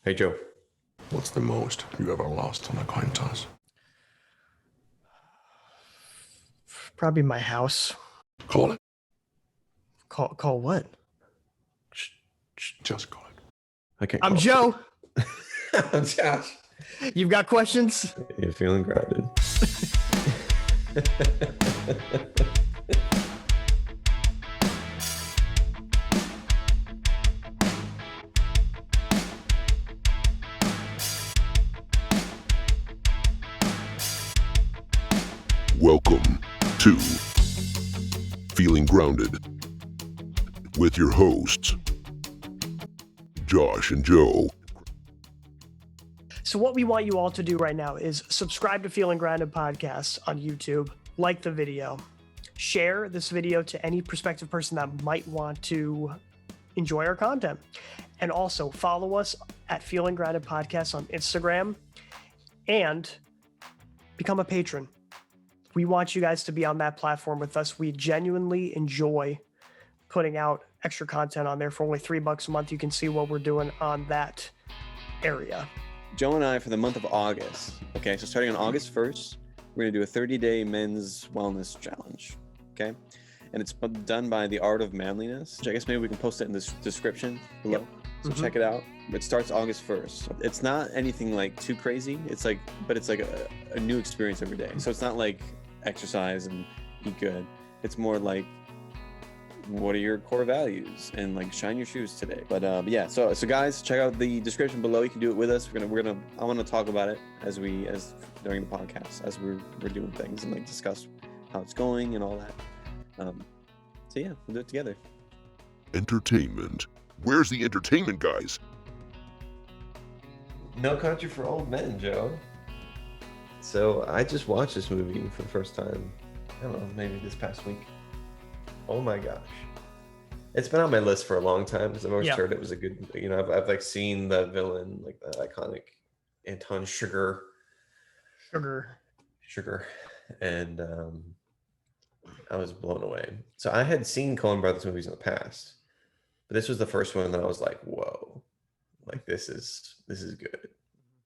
Hey, Joe. What's the most you ever lost on a coin toss? Probably my house. Call it. Call what? Just call it. I can't. I'm call Joe. it. I'm Josh. You've got questions? You're feeling grounded. Welcome to Feeling Grounded with your hosts, Josh and Joe. So what we want you all to do right now is subscribe to Feeling Grounded Podcast on YouTube, like the video, share this video to any prospective person that might want to enjoy our content, and also follow us at Feeling Grounded Podcast on Instagram and become a patron. We want you guys to be on that platform with us. We genuinely enjoy putting out extra content on there for only $3 a month. You can see what we're doing on that area. Joe and I, for the month of August, okay, so starting on August 1st, we're going to do a 30-day men's wellness challenge, okay? And it's done by the Art of Manliness, which I guess maybe we can post it in the description below. Yep. So check it out. It starts August 1st. It's not anything like too crazy. It's like, but it's like a new experience every day. So it's not like exercise and eat good. It's more like, what are your core values, and like shine your shoes today. But yeah, so guys, check out the description below. You can do it with us. I want to talk about it as during the podcast as we're doing things and like discuss how it's going and all that. So yeah, we'll do it together. Entertainment. Where's the entertainment, guys? No Country for Old Men, Joe. So I just watched this movie for the first time, I don't know, maybe this past week. Oh my gosh. It's been on my list for a long time because I've always heard it was a good, I've like seen the villain, like the iconic Anton Sugar. And I was blown away. So I had seen Coen Brothers movies in the past, but this was the first one that I was like, whoa, like this is good.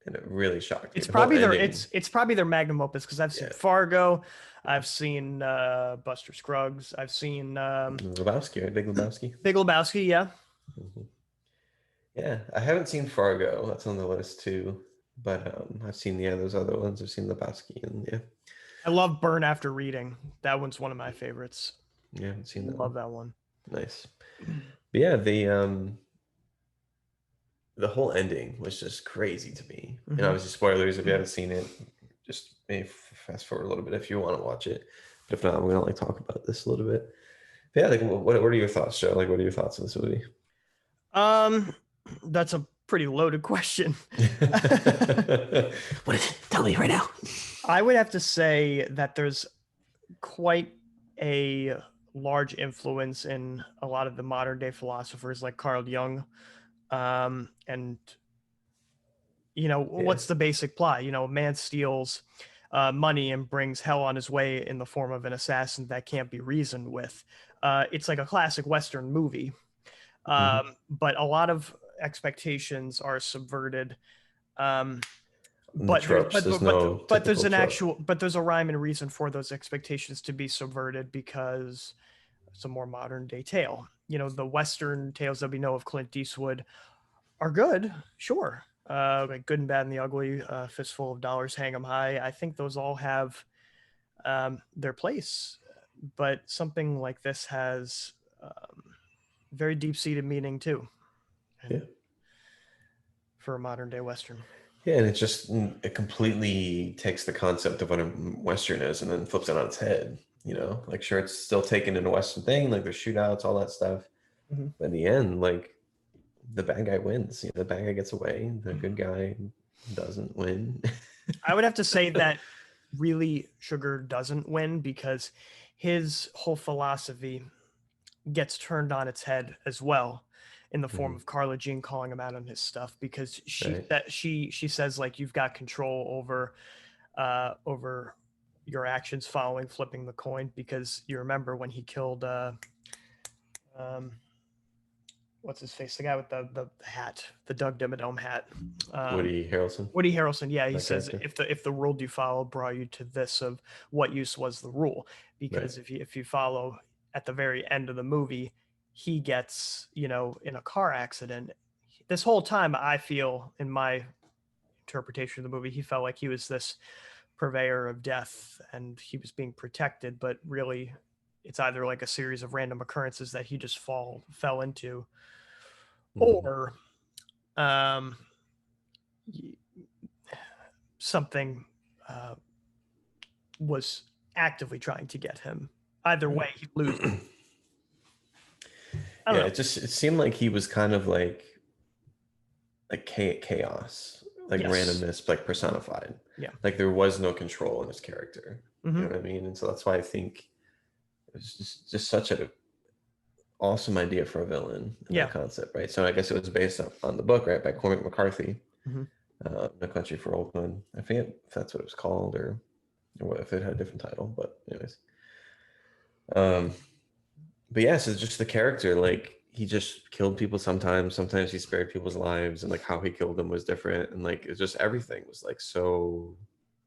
And it really shocked me. It's probably their magnum opus, because I've seen Fargo, I've seen Buster Scruggs, I've seen Lebowski, right? Big Lebowski. Big Lebowski, yeah. Mm-hmm. Yeah, I haven't seen Fargo. That's on the list too. But I've seen those other ones. I've seen Lebowski, and yeah. I love Burn After Reading. That one's one of my favorites. Yeah, I haven't seen that. Love that one. Nice. But yeah, the whole ending was just crazy to me. And obviously, spoilers if you haven't seen it, just maybe fast forward a little bit if you want to watch it. But if not, we're gonna talk about this a little bit. But yeah, like what are your thoughts, Joe? Like, what are your thoughts on this movie? That's a pretty loaded question. What is it? Tell me right now. I would have to say that there's quite a large influence in a lot of the modern day philosophers like Carl Jung. And what's the basic plot? A man steals money and brings hell on his way in the form of an assassin that can't be reasoned with. It's like a classic Western movie. But a lot of expectations are subverted. But there's a rhyme and reason for those expectations to be subverted, because it's a more modern day tale. The Western tales that we know of Clint Eastwood are good, sure. Like Good and Bad and the Ugly, Fistful of Dollars, Hang 'em High. I think those all have their place, but something like this has very deep-seated meaning too. Yeah. For a modern day Western. Yeah, and it completely takes the concept of what a Western is and then flips it on its head. Like sure, it's still taken in a Western thing, like there's shootouts, all that stuff. But in the end, like the bad guy wins. The bad guy gets away. The good guy doesn't win. I would have to say that really Sugar doesn't win, because his whole philosophy gets turned on its head as well, in the form of Carla Jean calling him out on his stuff, because she says, like, you've got control over your actions following flipping the coin, because you remember when he killed what's his face? The guy with the hat, the Doug Dimmadome hat. Woody Harrelson. Woody Harrelson. Yeah, he That says character. if the rule you follow brought you to this, of what use was the rule? Because if you follow at the very end of the movie, he gets, in a car accident. This whole time, I feel, in my interpretation of the movie, he felt like he was this purveyor of death and he was being protected, but really it's either like a series of random occurrences that he just fell into, or something was actively trying to get him. Either way, he'd lose. It seemed like he was kind of like chaos, like randomness, like personified. Yeah. Like there was no control in his character. Mm-hmm. You know what I mean? And so that's why I think it was just such an awesome idea for a villain. That concept, right? So I guess it was based on the book, right, by Cormac McCarthy, No Country for Old Men. I forget if that's what it was called or if it had a different title, but anyways. But yeah, so just the character, like he just killed people sometimes he spared people's lives, and like how he killed them was different, and like it's just everything was like so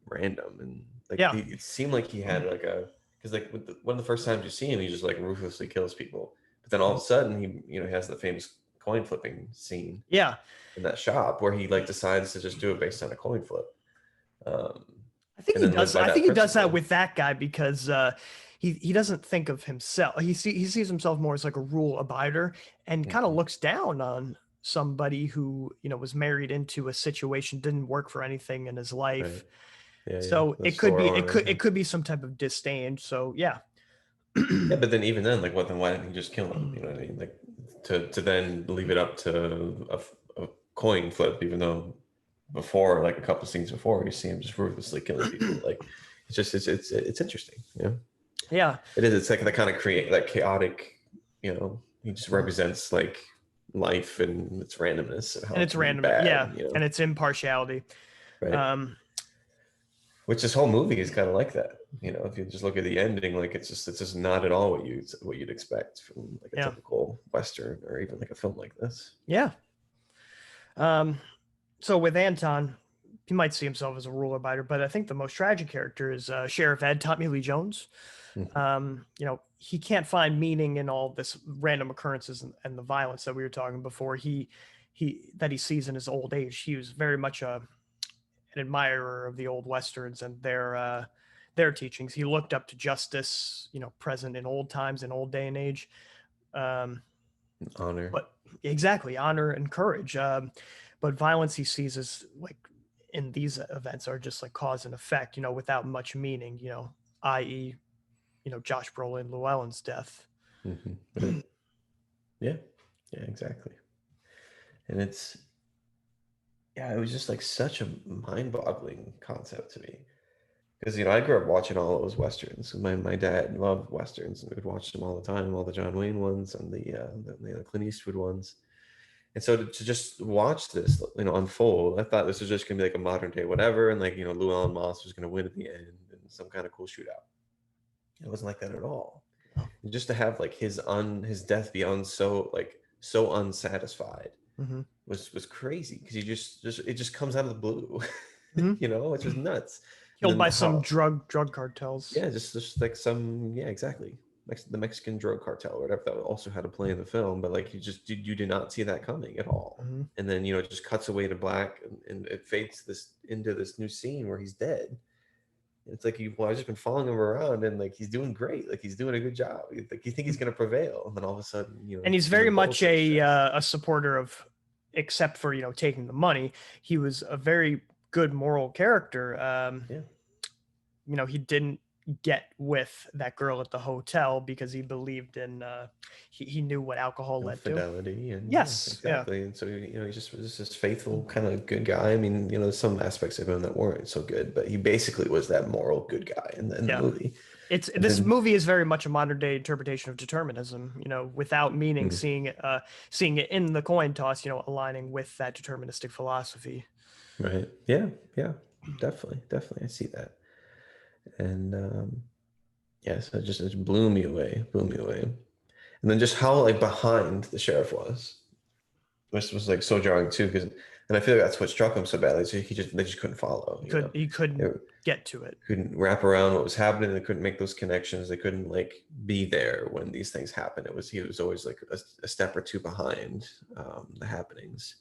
random, and like it seemed like he had like because like one of the first times you see him, he just like ruthlessly kills people, but then all of a sudden he has the famous coin flipping scene in that shop where he like decides to just do it based on a coin flip. I think he does. I think he does that with that guy because he doesn't think of himself. He sees himself more as like a rule abider, and kind of looks down on somebody who was married into a situation, didn't work for anything in his life. Right. So it could be some type of disdain. So yeah. But then even then, like, why didn't he just kill him? You know what I mean? Like to then leave it up to a coin flip, even though before, like a couple scenes before, you see him just ruthlessly killing people. Like it's interesting. Yeah, it is. It's like that kind of create that chaotic. He just represents like life and its randomness and its randomness. And its impartiality. Right. Which this whole movie is kind of like that. If you just look at the ending, like it's just not at all what you'd expect from like a typical Western or even like a film like this. Yeah. So with Anton, he might see himself as a rule abider, but I think the most tragic character is Sheriff Ed, Tommy Lee Jones. He can't find meaning in all this random occurrences and the violence that we were talking before. That he sees in his old age. He was very much an admirer of the old Westerns and their teachings. He looked up to justice, present in old times, in old day and age. Honor. But exactly, honor and courage. But violence he sees as like in these events are just like cause and effect, without much meaning, i.e., Josh Brolin, Llewellyn's death. Yeah, exactly. And it was just like such a mind-boggling concept to me. Because, I grew up watching all those Westerns. My dad loved Westerns, and we would watch them all the time, all the John Wayne ones and the Clint Eastwood ones. And so to just watch this, unfold, I thought this was just going to be like a modern day whatever, and like, Llewellyn Moss was going to win at the end and some kind of cool shootout. It wasn't like that at all. And just to have like his death be so unsatisfied was crazy, because it just comes out of the blue. It's just nuts. Killed by some drug cartels. Yeah, just like some, exactly. The Mexican drug cartel or whatever that also had to play in the film, but like you did not see that coming at all. And then it just cuts away to black and it fades into this new scene where he's dead. And it's like I've just been following him around, and like he's doing great, like he's doing a good job. Like you think he's gonna prevail, and then all of a sudden, and he's very much a supporter of, except for taking the money. He was a very good moral character. He didn't get with that girl at the hotel because he believed in he knew what alcohol led to. Fidelity and exactly. And so he just was this faithful kind of good guy. I mean, there's some aspects of him that weren't so good, but he basically was that moral good guy in the movie. This movie is very much a modern day interpretation of determinism, without meaning, seeing it in the coin toss, aligning with that deterministic philosophy. Right. Yeah, definitely I see that. And so it just blew me away. And then just how like behind the sheriff was, which was like so jarring too, because and I feel like that's what struck him so badly. So they just couldn't follow. He couldn't They get to it. couldn't wrap around what was happening. They couldn't make those connections. They couldn't like be there when these things happen. He was always like a step or two behind the happenings,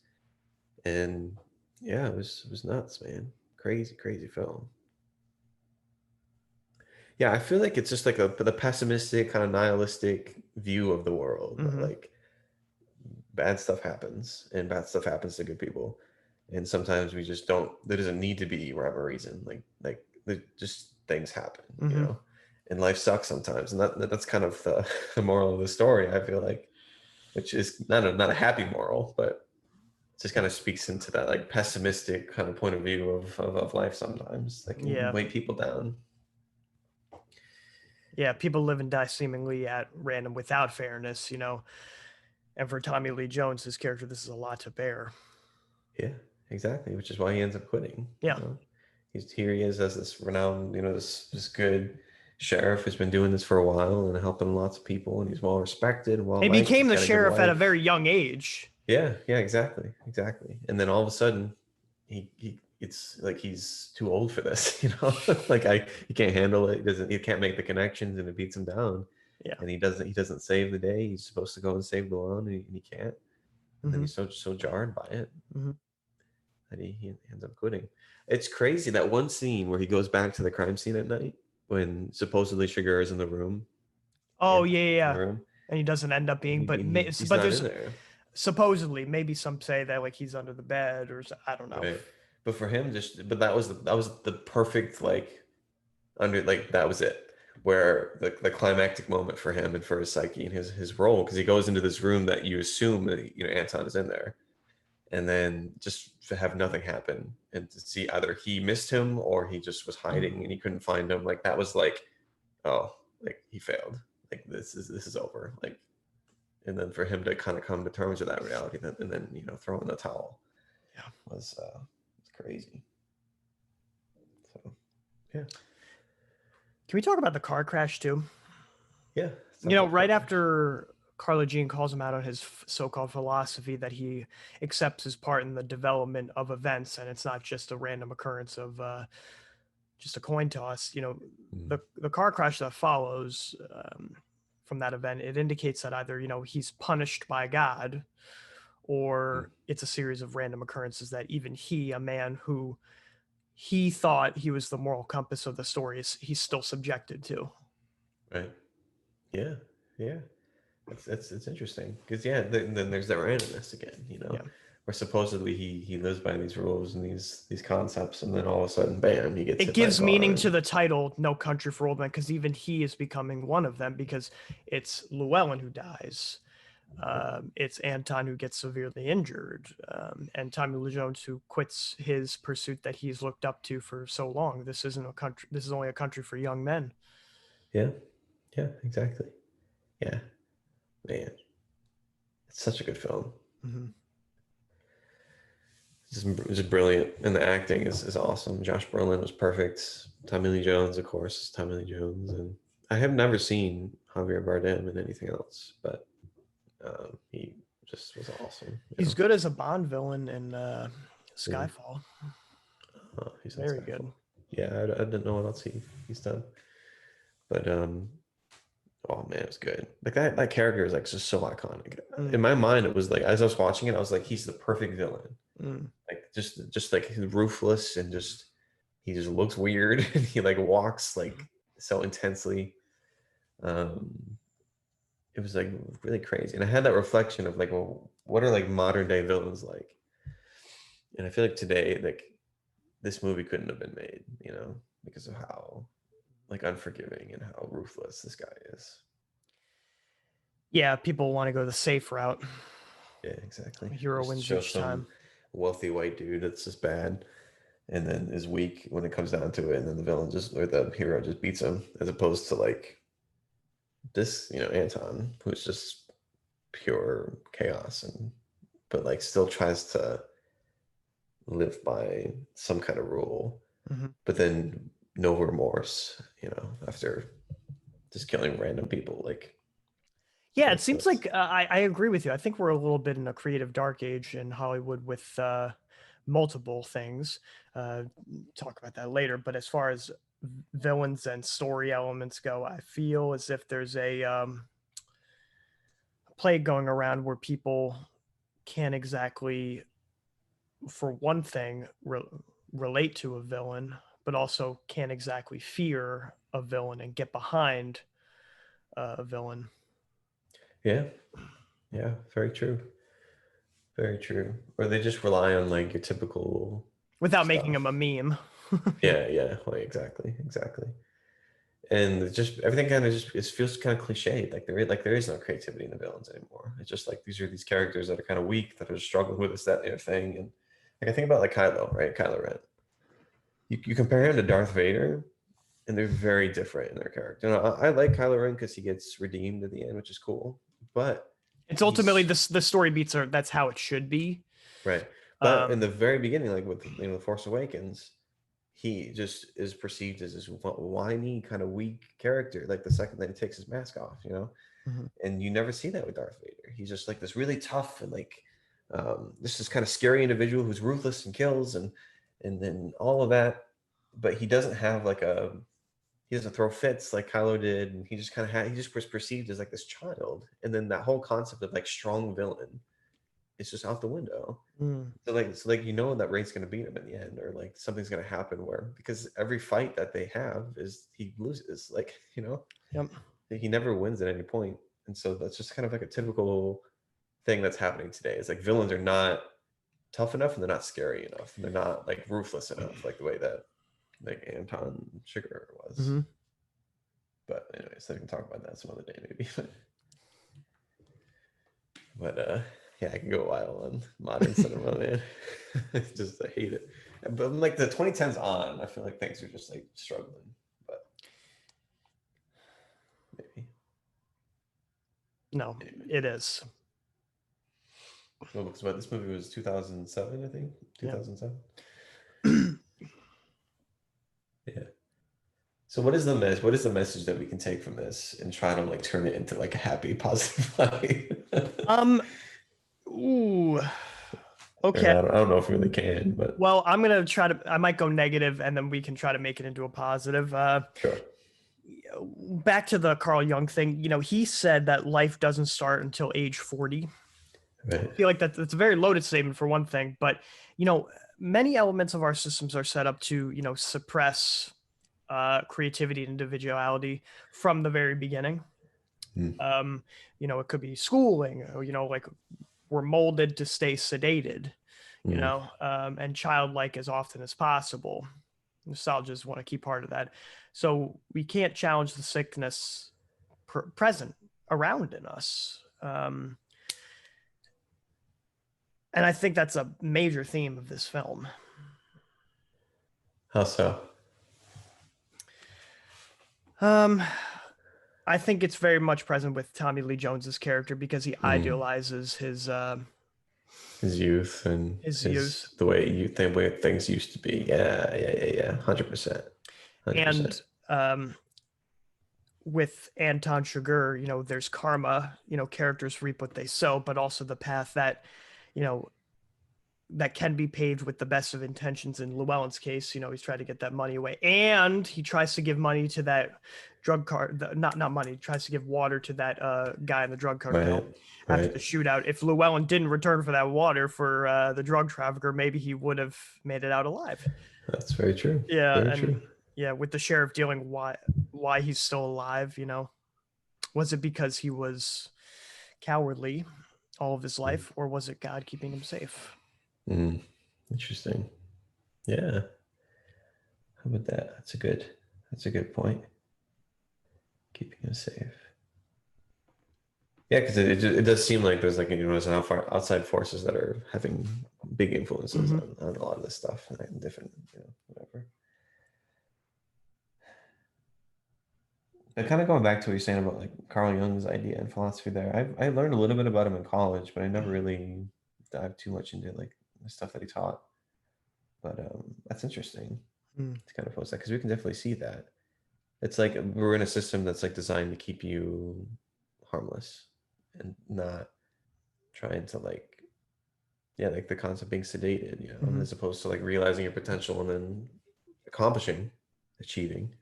and yeah, it was nuts, man. Crazy film. Yeah, I feel like it's just like the pessimistic, kind of nihilistic view of the world. Mhm. Like bad stuff happens, and bad stuff happens to good people, and sometimes we just don't. There doesn't need to be rhyme or reason. Just things happen, Mhm. and life sucks sometimes, and that's kind of the moral of the story. I feel like, which is not a happy moral, but just kind of speaks into that like pessimistic kind of point of view of life sometimes that can weigh people down. Yeah, people live and die seemingly at random without fairness, And for Tommy Lee Jones, his character, this is a lot to bear. Yeah, exactly. Which is why he ends up quitting. Yeah. Here he is as this renowned, this good sheriff who's been doing this for a while and helping lots of people, and he's well respected. He became the sheriff at a very young age. Yeah, exactly. And then all of a sudden, it's like he's too old for this, like he can't handle it. He can't make the connections, and it beats him down. Yeah, and he doesn't save the day. He's supposed to go and save the lawn, and he can't. And then he's so jarred by it that he ends up quitting. It's crazy that one scene where he goes back to the crime scene at night when supposedly Sugar is in the room. Oh yeah. And he doesn't end up being, but there's supposedly, maybe some say that like he's under the bed or I don't know. Right. But for him, that was the perfect that was it. Where the climactic moment for him and for his psyche and his role, because he goes into this room that you assume that Anton is in there, and then just to have nothing happen and to see either he missed him or he just was hiding and he couldn't find him. Like that was like, oh, like he failed. Like this is over. Like, and then for him to kind of come to terms with that reality, and then throw in the towel, was crazy. So, yeah. Can we talk about the car crash too? Yeah. Right after Carla Jean calls him out on his so-called philosophy that he accepts his part in the development of events, and it's not just a random occurrence of just a coin toss. The car crash that follows from that event, it indicates that either he's punished by God, or it's a series of random occurrences that even he, a man who he thought he was the moral compass of the story, he's still subjected to. Right. Yeah. It's interesting because then there's that randomness again, where supposedly he lives by these rules and these concepts, and then all of a sudden, bam, he gets. It gives meaning to the title "No Country for Old Men" because even he is becoming one of them, because it's Llewellyn who dies. It's Anton who gets severely injured, and Tommy Lee Jones who quits his pursuit that he's looked up to for so long. This isn't a country. This is only a country for young men. Yeah, exactly. Yeah, man, it's such a good film. It's just brilliant, and the acting is awesome. Josh Brolin was perfect. Tommy Lee Jones, of course, is Tommy Lee Jones, and I have never seen Javier Bardem in anything else, but he just was awesome. He's good as a Bond villain in Skyfall. He's very good. Yeah, I didn't know what else he's done, but oh man, it was good. Like that character is like just so iconic. In my mind, it was like as I was watching it, I was like, he's the perfect villain. Like just like he's ruthless and he just looks weird and he like walks like so intensely. It was like really crazy, and I had that reflection of like, well, what are like modern day villains like? And I feel like today, like this movie couldn't have been made, because of how like unforgiving and how ruthless this guy is. Yeah, people want to go the safe route. Yeah, exactly. Hero wins each time. Wealthy white dude that's just bad, and then is weak when it comes down to it, and then the hero just beats him, as opposed to like this, Anton, who's just pure chaos, but like still tries to live by some kind of rule, but then no remorse, after just killing random people. Like, Yeah, it Makes seems sense. like I agree with you. I think we're a little bit in a creative dark age in Hollywood with multiple things. Uh, talk about that later. But as far as villains and story elements go, I feel as if there's a plague going around where people can't exactly, for one thing, relate to a villain, but also can't exactly fear a villain and get behind a villain. Yeah, yeah, very true. Very true. Or they just rely on like your typical Without making stuff. him a meme. Yeah, yeah, like exactly, exactly. And it's just everything kind of just it feels kind of cliched. Like there is no creativity in the villains anymore. It's just like these are these characters that are kind of weak, that are struggling with this, that, and the other thing. And like I think about like Kylo, right? Kylo Ren. You compare him to Darth Vader, and they're very different in their character. And I like Kylo Ren because he gets redeemed at the end, which is cool. But It's ultimately he's the story beats are that's how it should be. right. But in Um, the very beginning, like with the Force Awakens, he just is perceived as this whiny kind of weak character. Like the second that he takes his mask off, mhm. and you never see that with Darth Vader. He's just like this really tough and like this is kind of scary individual who's ruthless and kills and then all of that. But he doesn't have like he doesn't throw fits like Kylo did, and he just kind of he just was perceived as like this child. And then that whole concept of like strong villain is just out the window. Mm. So like that Rey's gonna beat him in the end, or like something's gonna happen where because every fight that they have is he loses. Like Yep. he never wins at any point, and so that's just kind of like a typical thing that's happening today. Is like villains are not tough enough, and they're not scary enough, and they're not like ruthless enough, like the way that like Anton Sugar was. Hmm. But anyways, I can talk about that some other day maybe. But yeah, I can go a while on modern cinema, man. Just I hate it. But like the 2010s on, I feel like things are just like struggling. But maybe. No, Anyway. it is. Well, because this movie was 2007, I think. 2007. Yeah. So what is the message? What is the message that we can take from this and try to like turn it into like a happy, positive light? Ooh. Or Okay. I don't know if we really can, but Well, I'm gonna try to. I might go negative, and then we can try to make it into a positive. sure. Back to the Carl Jung thing. He said that life doesn't start until age 40. I Right. feel like that's a very loaded statement for one thing, but many elements of our systems are set up to suppress creativity and individuality from the very beginning. Mm. It could be schooling, or, like we're molded to stay sedated, Mm. and childlike as often as possible. Nostalgists want a key part of that. So we can't challenge the sickness present around in us. And I think that's a major theme of this film. How so? I think it's very much present with Tommy Lee Jones's character because he idealizes his youth and his youth. the way things used to be. Yeah. 100%. And with Anton Chigurh, there's karma. Characters reap what they sow, but also the path that that can be paved with the best of intentions. In Llewellyn's case, he's trying to get that money away, and he tries to give money to that drug cart. Not money. He tries to give water to that guy in the drug cartel after the shootout. If Llewellyn didn't return for that water for the drug trafficker, maybe he would have made it out alive. That's very true. Yeah, very and true. yeah, with the sheriff dealing why he's still alive. Was it because he was cowardly all of his life, or was it God keeping him safe? Interesting. Yeah. How about that? That's a good point. Keeping him safe. Yeah, because it does seem like there's like there's outside forces that are having big influences on a lot of this stuff and different whatever. But kind of going back to what you're saying about like Carl Jung's idea and philosophy there, I learned a little bit about him in college, but I never really dived too much into like the stuff that he taught. But that's interesting to kind of post that because we can definitely see that. It's like we're in a system that's like designed to keep you harmless. and not trying to like the concept of being sedated, as opposed to like realizing your potential and then achieving.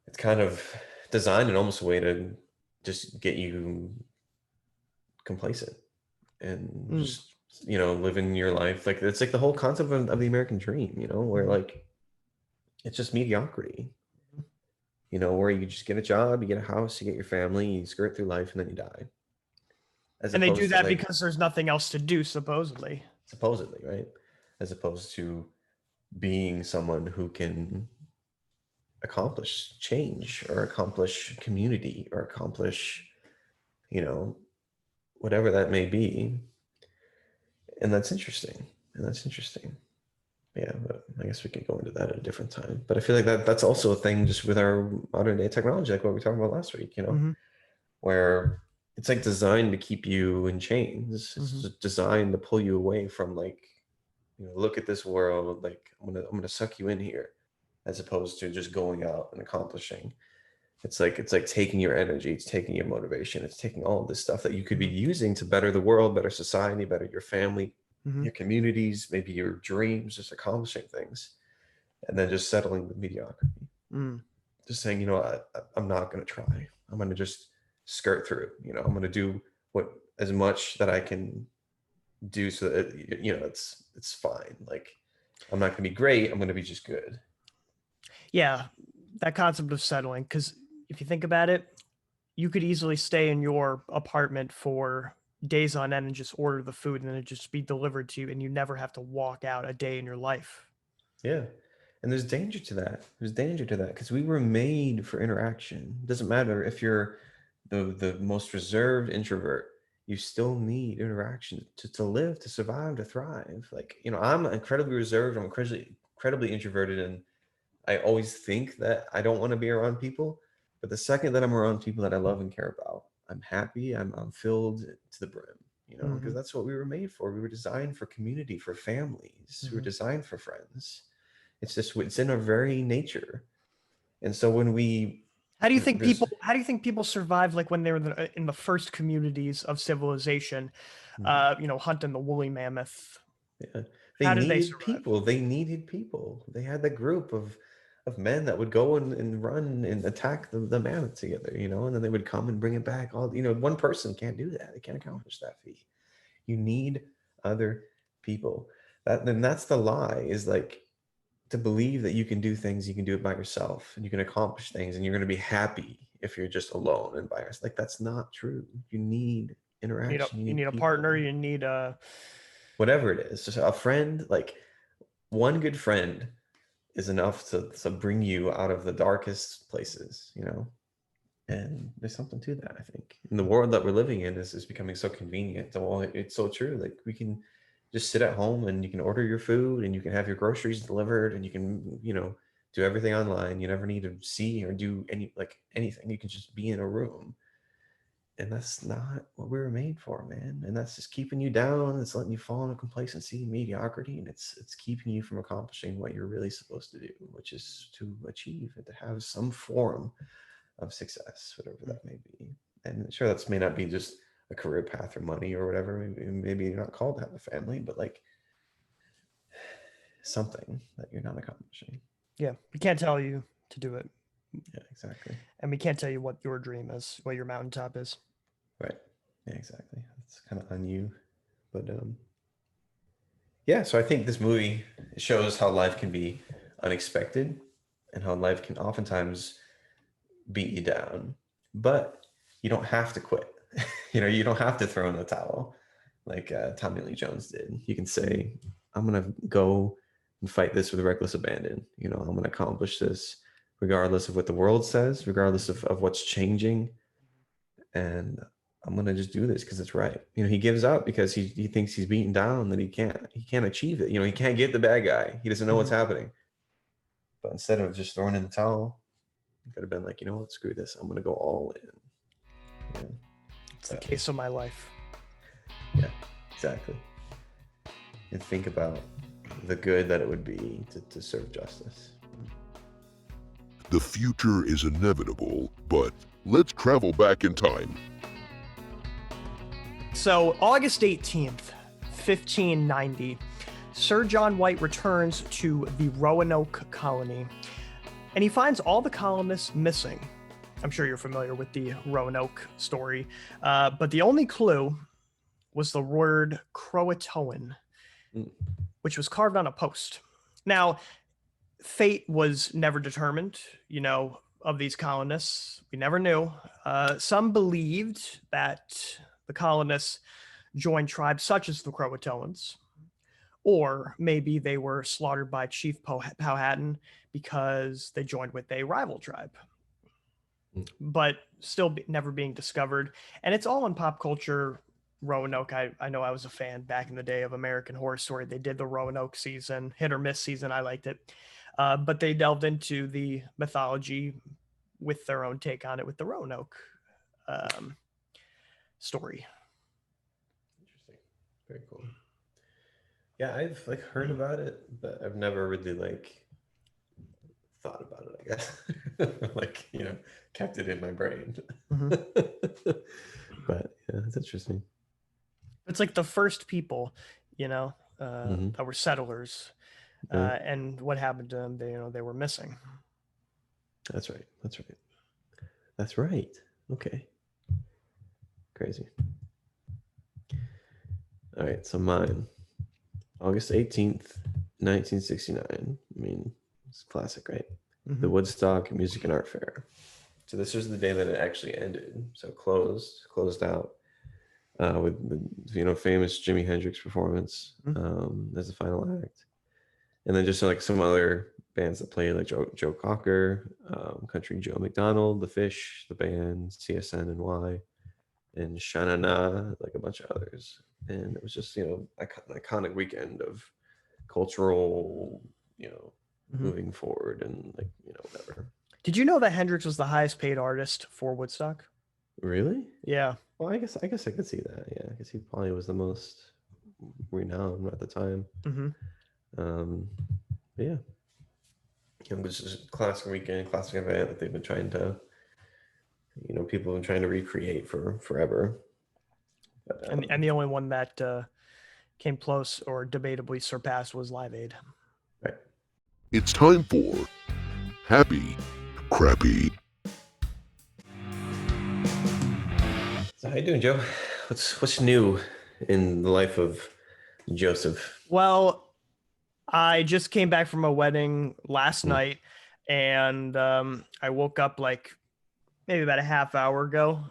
It's kind of designed in almost a way to just get you complacent and just living your life. Like it's like the whole concept of the American dream, where like it's just mediocrity, where you just get a job, you get a house, you get your family, you skirt through life, and then you die. And they do that because there's nothing else to do, supposedly, right? As opposed to being someone who can accomplish change or accomplish community or accomplish, whatever that may be. And that's interesting. Yeah, but I guess we could go into that at a different time. But I feel like that's also a thing just with our modern day technology, like what we talked about last week, where it's like designed to keep you in chains. It's just designed to pull you away from like, look at this world, like I'm gonna suck you in here, as opposed to just going out and accomplishing. It's like taking your energy, it's taking your motivation, it's taking all of this stuff that you could be using to better the world, better society, better your family, your communities, maybe your dreams, just accomplishing things, and then just settling with mediocrity. Just saying, I'm not going to try. I'm going to just skirt through. I'm going to do as much that I can do so that it's fine. Like I'm not going to be great. I'm going to be just good. Yeah, that concept of settling, because if you think about it, you could easily stay in your apartment for days on end and just order the food and then it just be delivered to you, and you never have to walk out a day in your life. Yeah. And there's danger to that. Because we were made for interaction. It doesn't matter if you're the most reserved introvert, you still need interaction to live, to survive, to thrive. Like, I'm incredibly reserved, I'm incredibly introverted, and I always think that I don't want to be around people. But the second that I'm around people that I love and care about, I'm happy, I'm filled to the brim, because that's what we were made for. We were designed for community, for families. We were designed for friends. It's in our very nature. And so when how do you think people survive, like when they were in the first communities of civilization, hunting the woolly mammoth? Yeah. They needed people. They had the group of men that would go and run and attack the mammoth together, and then they would come and bring it back. One person can't do that. They can't accomplish that feat. You need other people. That's the lie, is like to believe that you can do things, you can do it by yourself, and you can accomplish things, and you're going to be happy if you're just alone and by yourself. Like that's not true. You need interaction. You need a partner. You need whatever it is, just a friend. Like one good friend is enough to bring you out of the darkest places, and there's something to that. I think in the world that we're living in is becoming so convenient. Well, it's so true. Like we can just sit at home and you can order your food and you can have your groceries delivered and you can, do everything online. You never need to see or do anything. You can just be in a room. And that's not what we were made for, man. And that's just keeping you down. It's letting you fall into complacency and mediocrity. And it's keeping you from accomplishing what you're really supposed to do, which is to achieve and to have some form of success, whatever that may be. And sure, that's may not be just a career path or money or whatever. Maybe you're not called to have a family, but like something that you're not accomplishing. Yeah, we can't tell you to do it. Yeah, exactly. And we can't tell you what your dream is, what your mountaintop is. Right. Yeah, exactly. It's kind of on you. But yeah, so I think this movie shows how life can be unexpected and how life can oftentimes beat you down. But you don't have to quit. You don't have to throw in the towel like Tommy Lee Jones did. You can say, I'm going to go and fight this with reckless abandon. I'm going to accomplish this regardless of what the world says, regardless of what's changing. And I'm going to just do this because it's right. He gives up because he thinks he's beaten down, that he can't achieve it. He can't get the bad guy. He doesn't know what's happening. But instead of just throwing in the towel, he could have been like, what, screw this. I'm going to go all in. Yeah. It's the case of my life. Yeah, exactly. And think about the good that it would be to serve justice. The future is inevitable, but let's travel back in time. So August 18th, 1590, Sir John White returns to the Roanoke colony, and he finds all the colonists missing. I'm sure you're familiar with the Roanoke story, but the only clue was the word Croatoan, which was carved on a post. Now, fate was never determined, of these colonists. We never knew. Some believed that the colonists joined tribes such as the Croatoans, or maybe they were slaughtered by Chief Powhatan because they joined with a rival tribe, but still never being discovered. And it's all in pop culture. Roanoke, I know I was a fan back in the day of American Horror Story. They did the Roanoke season, hit or miss season. I liked it. But they delved into the mythology with their own take on it with the Roanoke story. Interesting. Very cool. Yeah, I've heard about it, but I've never really thought about it, I guess. Kept it in my brain. Mm-hmm. But yeah, it's interesting. It's like the first people, that were settlers, and what happened to them, they were missing. That's right. Okay. Crazy. All right, so mine. August 18th, 1969. I mean, it's classic, right? Mm-hmm. The Woodstock Music and Art Fair. So this was the day that it actually ended. So closed out with the famous Jimi Hendrix performance as the final act. And then just some other bands that played, like Joe Cocker, Country Joe McDonald, The Fish, The Band, CSN and Y, and Sha-Na-Na, a bunch of others. And it was just, an iconic weekend of cultural, moving forward and whatever. Did you know that Hendrix was the highest paid artist for Woodstock? Really? Yeah. Well, I guess I could see that. Yeah, because he probably was the most renowned at the time. Mm-hmm. But yeah, it was just a classic weekend, classic event that they've been trying to, people have been trying to recreate for forever. But, and the only one that came close or debatably surpassed was Live Aid. Right. It's time for Happy Crappy. So how you doing, Joe? What's new in the life of Joseph? Well, I just came back from a wedding last night, and I woke up maybe about a half hour ago.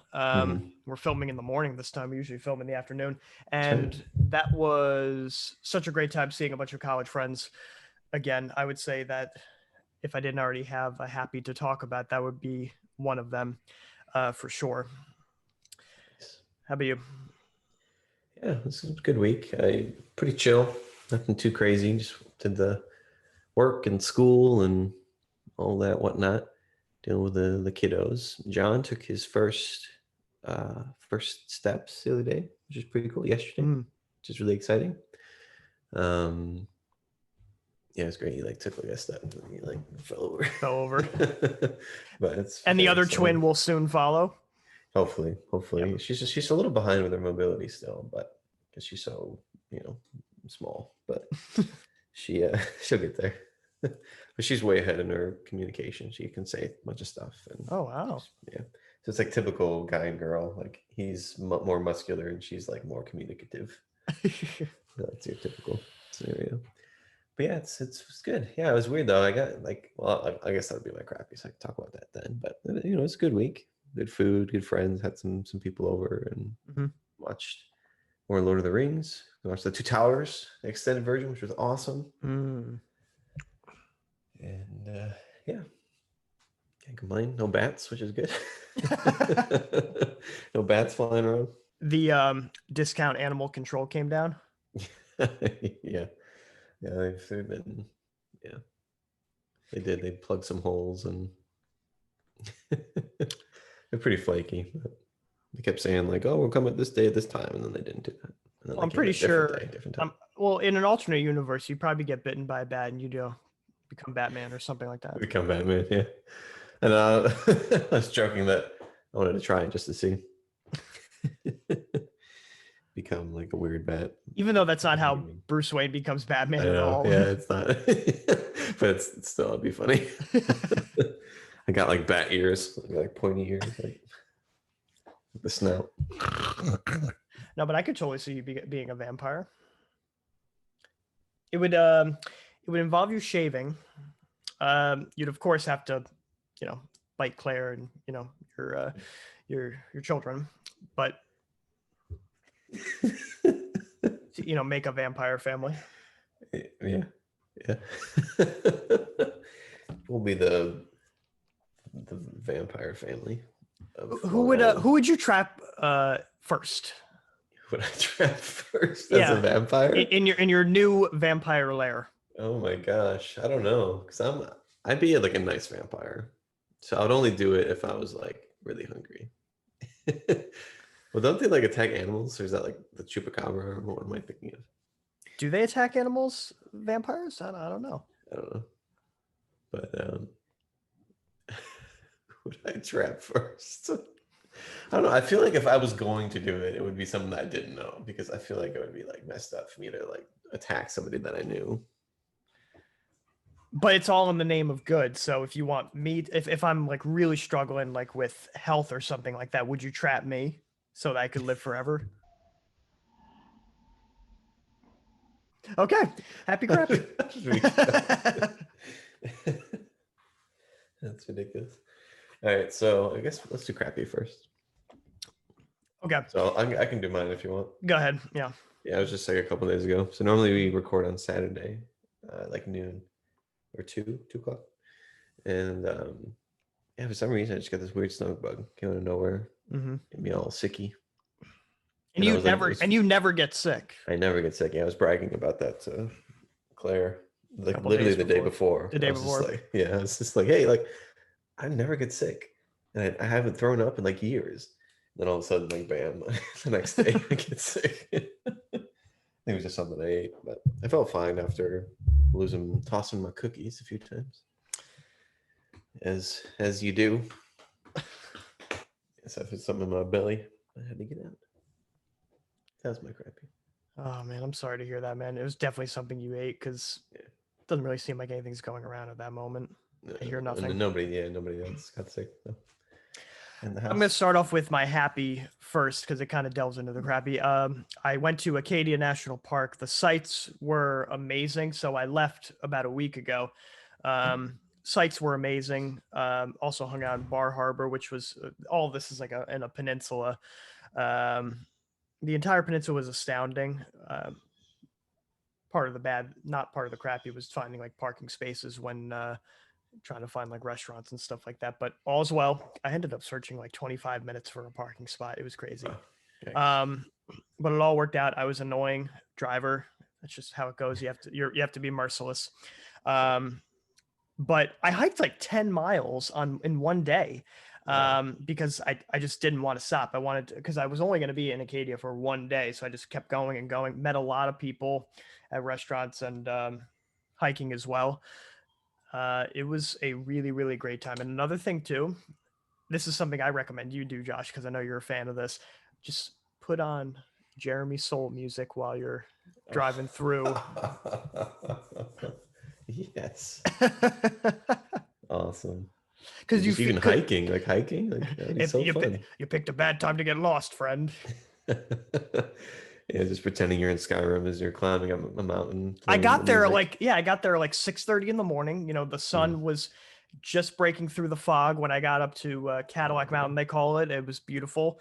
We're filming in the morning this time. We usually film in the afternoon. And that was such a great time seeing a bunch of college friends. Again, I would say that if I didn't already have a happy to talk about, that would be one of them for sure. How about you? Yeah, this is a good week. Pretty chill. Nothing too crazy. Just did the work and school and all that whatnot. Dealing with the kiddos. John took his first steps the other day, which is pretty cool. Yesterday, which is really exciting. Yeah, it's great. He took a step and he fell over. But it's and the other twin will soon follow. Hopefully. Yep. She's a little behind with her mobility still, but because she's so small, but she'll get there. But she's way ahead in her communication. She can say a bunch of stuff. And oh wow, yeah. So it's typical guy and girl. He's more muscular and she's more communicative. That's your typical scenario. But yeah, it's good. Yeah, it was weird though. I got I guess that would be my crappy, so I can talk about that then. But it's a good week. Good food, good friends. Had some people over and watched more Lord of the Rings. We watched the Two Towers, the extended version, which was awesome. And yeah, can't complain. No bats, which is good. No bats flying around. The discount animal control came down. Yeah, they've been. Yeah, they did. They plugged some holes and they're pretty flaky. But they kept saying "Oh, we'll come at this day at this time," and then they didn't do that. And then I'm pretty sure. Different time. Well, in an alternate universe, you probably get bitten by a bat and you become Batman or something like that. Become Batman, yeah. And I was joking that I wanted to try it just to see. become like a weird bat. Even though that's not how Bruce Wayne becomes Batman I at know. all. Yeah, it's not. But it's still, it'd be funny. I got like bat ears, like pointy ears, like the snout. No, but I could totally see you being a vampire. It would involve you shaving. You'd of course have to, bite Claire and your children, but make a vampire family. Yeah. We'll be the vampire family. Who would you trap first? Would I trap first as a vampire? In your new vampire lair. Oh my gosh. I don't know. Because I'd be like a nice vampire. So I would only do it if I was like really hungry. Well, don't they like attack animals? Or is that like the chupacabra? Or what am I thinking of? Do they attack animals, vampires? I don't know. I don't know. But would I trap first? I don't know. I feel like if I was going to do it, it would be something that I didn't know, because I feel like it would be like messed up for me to like attack somebody that I knew. But it's all in the name of good. So if you want me, if I'm like really struggling like with health or something like that, would you trap me so that I could live forever? Okay. Happy crappy. That's ridiculous. All right, so I guess let's do crappy first. Okay. So I can do mine if you want. Go ahead. Yeah. Yeah, I was just like a couple days ago. So normally we record on Saturday, like noon or 2 o'clock. And yeah, for some reason I just got this weird stomach bug. Came out of nowhere. Mm-hmm. Get me all sicky. And you never get sick. I never get sick. Yeah, I was bragging about that to Claire, like literally the day before. The day before. I was just like, hey, like I never get sick, and I haven't thrown up in like years. Then all of a sudden, like bam, the next day I get sick. I think it was just something I ate, but I felt fine after tossing my cookies a few times, as you do. Yes, I felt something in my belly. I had to get out. That's my crappy. Oh man, I'm sorry to hear that, man. It was definitely something you ate, because it doesn't really seem like anything's going around at that moment. I hear nothing. Nobody else got sick though. I'm going to start off with my happy first, because it kind of delves into the crappy. I went to Acadia National Park. The sights were amazing. So I left about a week ago. Sights were amazing. Also hung out in Bar Harbor, which was all this is like in a peninsula. The entire peninsula was astounding. Part of the crappy was finding like parking spaces when trying to find like restaurants and stuff like that, but all's well. I ended up searching like 25 minutes for a parking spot. It was crazy. But it all worked out. I was annoying driver. That's just how it goes. You have to be merciless. But I hiked like 10 miles in one day. Because I just didn't want to stop. Because I was only going to be in Acadia for one day. So I just kept going and going, met a lot of people at restaurants and hiking as well. It was a really, really great time. And another thing too, this is something I recommend you do, Josh, because I know you're a fan of this. Just put on Jeremy Soule music while you're driving through. Yes. Awesome. Because even hiking, that'd be so fun. You picked a bad time to get lost, friend. Yeah, just pretending you're in Skyrim as you're climbing up a mountain. I got there like 6:30 in the morning. The sun was just breaking through the fog when I got up to Cadillac Mountain, they call it. It was beautiful.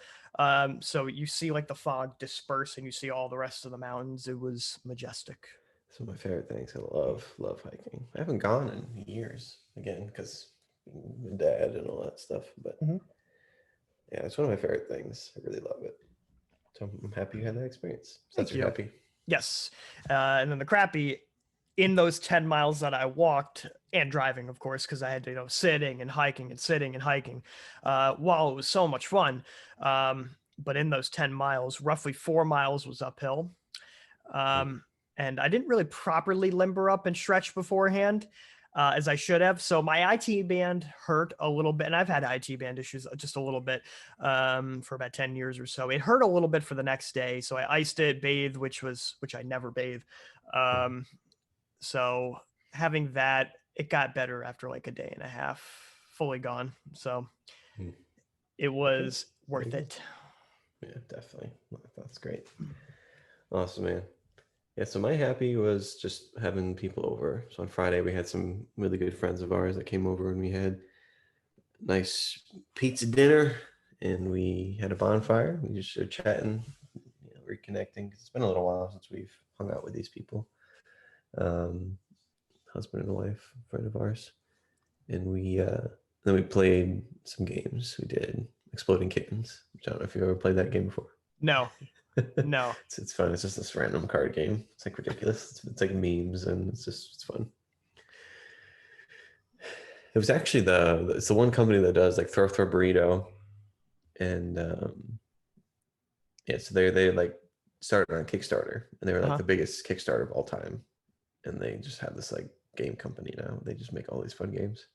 So you see like the fog disperse and you see all the rest of the mountains. It was majestic. It's one of my favorite things. I love hiking. I haven't gone in years again because my dad and all that stuff. But yeah, it's one of my favorite things. I really love it. So I'm happy you had that experience. So that's your happy. Yes. And then the crappy, in those 10 miles that I walked and driving, of course, because I had to, sitting and hiking and sitting and hiking, while it was so much fun. But in those 10 miles, roughly 4 miles was uphill. And I didn't really properly limber up and stretch beforehand. as I should have. So my IT band hurt a little bit, and I've had IT band issues just a little bit for about 10 years or so. It hurt a little bit for the next day, so I iced it, bathed, which I never bathe. So having that, it got better after like a day and a half, fully gone. So it was worth it. Yeah, definitely. That's great. Awesome, man. Yeah, so my happy was just having people over. So on Friday, we had some really good friends of ours that came over, and we had nice pizza dinner, and we had a bonfire. We just started chatting, reconnecting. It's been a little while since we've hung out with these people. Husband and wife, friend of ours. And then we played some games. We did Exploding Kittens, which I don't know if you've ever played that game before. No. It's fun. It's just this random card game. It's like ridiculous. It's like memes, and it's fun. It was actually it's the one company that does like Throw Burrito, and so they like started on Kickstarter, and they were like the biggest Kickstarter of all time, and they just have this like game company now. They just make all these fun games.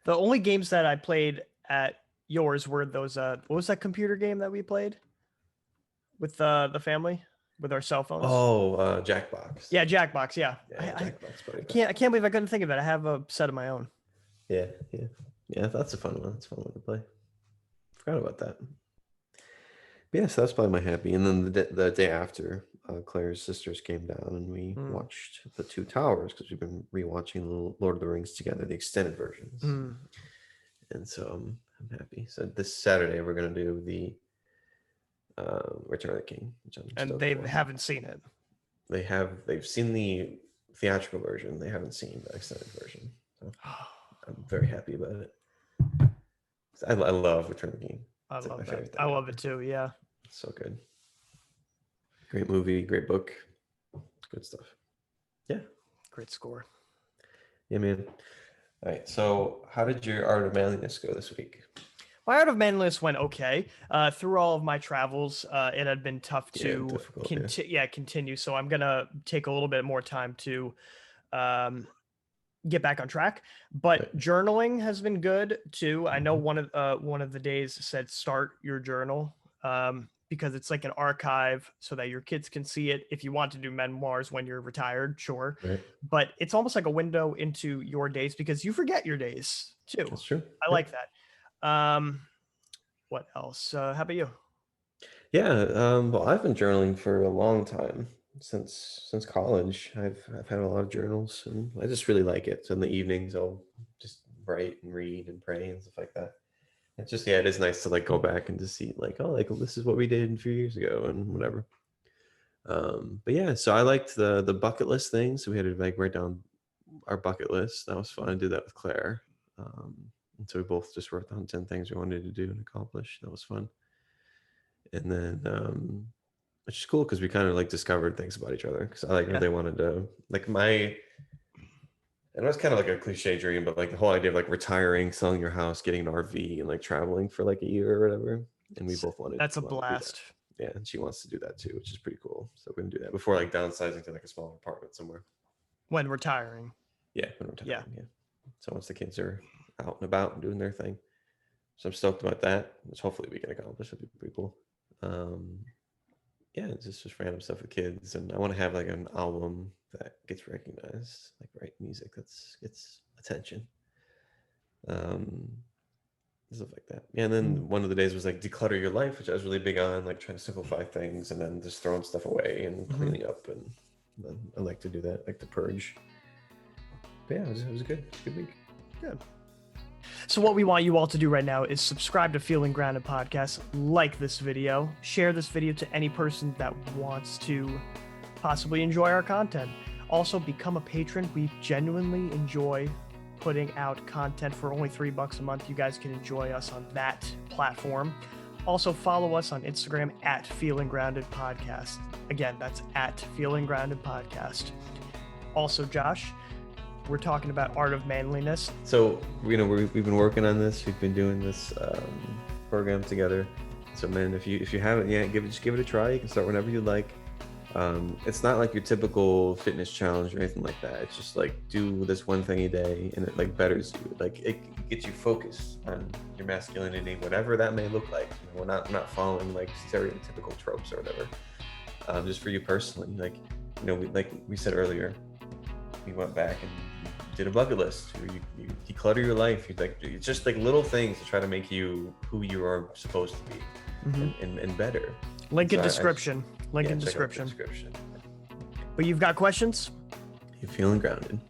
The only games that I played at yours were those. What was that computer game that we played with the family with our cell phones? Oh, Jackbox. Yeah, Jackbox. Yeah, Jackbox. I can't believe I couldn't think of it. I have a set of my own. Yeah. That's a fun one. It's a fun one to play. Forgot about that. But yeah, so that's probably my happy. And then the day after, Claire's sisters came down, and we watched The Two Towers, because we've been rewatching Lord of the Rings together, the extended versions. And so I'm happy. So this Saturday we're gonna do the Return of the King, and they haven't seen it. They've seen the theatrical version. They haven't seen the extended version. So I'm very happy about it. I love Return of the King. I love that. I love it too. Yeah. It's so good. Great movie, great book, good stuff. Yeah. Great score. Yeah, man. All right. So how did your Art of Manliness go this week? My Art of Manliness went okay. Through all of my travels, it had been tough to continue. So I'm going to take a little bit more time to get back on track. But journaling has been good too. I know one of the days said start your journal because it's like an archive so that your kids can see it. If you want to do memoirs when you're retired, sure. Right. But it's almost like a window into your days because you forget your days too. That's true. I like that. What else? How about you? Yeah. Well, I've been journaling for a long time. Since college, I've had a lot of journals, and I just really like it. So in the evenings, I'll just write and read and pray and stuff like that. It's just, it is nice to like go back and to see like, oh, like, well, this is what we did a few years ago and whatever. But yeah, so I liked the bucket list thing. So we had to like write down our bucket list. That was fun. I did that with Claire. And so we both just wrote down 10 things we wanted to do and accomplish. That was fun. And then, which is cool because we kind of like discovered things about each other. Because I really wanted to like and it was kind of like a cliche dream, but like the whole idea of like retiring, selling your house, getting an RV, and like traveling for like a year or whatever. And we both wanted. That's a blast. Yeah, and she wants to do that too, which is pretty cool. So we're gonna do that before like downsizing to like a smaller apartment somewhere. When retiring. Yeah, when retiring. Yeah. So once the kids are out and about and doing their thing, so I'm stoked about that, which hopefully we can accomplish. That'd be pretty cool. Yeah, it's just random stuff with kids, and I want to have like an album that gets recognized, like write music that gets attention, stuff like that. Yeah, and then one of the days was like declutter your life, which I was really big on, like trying to simplify things and then just throwing stuff away and cleaning up, and I like to do that, like the purge. But yeah, it was good. It was a good week. Good. So what we want you all to do right now is subscribe to Feeling Grounded Podcast, like this video, share this video to any person that wants to possibly enjoy our content. Also, become a patron. We genuinely enjoy putting out content for only $3 a month. You guys can enjoy us on that platform. Also, follow us on Instagram at Feeling Grounded Podcast. Again, that's at Feeling Grounded Podcast. Also, Josh, we're talking about Art of Manliness. So, we've been working on this. We've been doing this program together. So, man, if you haven't yet, just give it a try. You can start whenever you like. It's not like your typical fitness challenge or anything like that. It's just like do this one thing a day, and it like betters you. Like it gets you focused on your masculinity, whatever that may look like. We're not following like stereotypical tropes or whatever. Just for you personally, like like we said earlier, we went back and did a bucket list where you declutter your life. It's just like little things to try to make you who you are supposed to be, and better. Link in So description. Link in check out the description. description. But you've got questions? You're feeling grounded.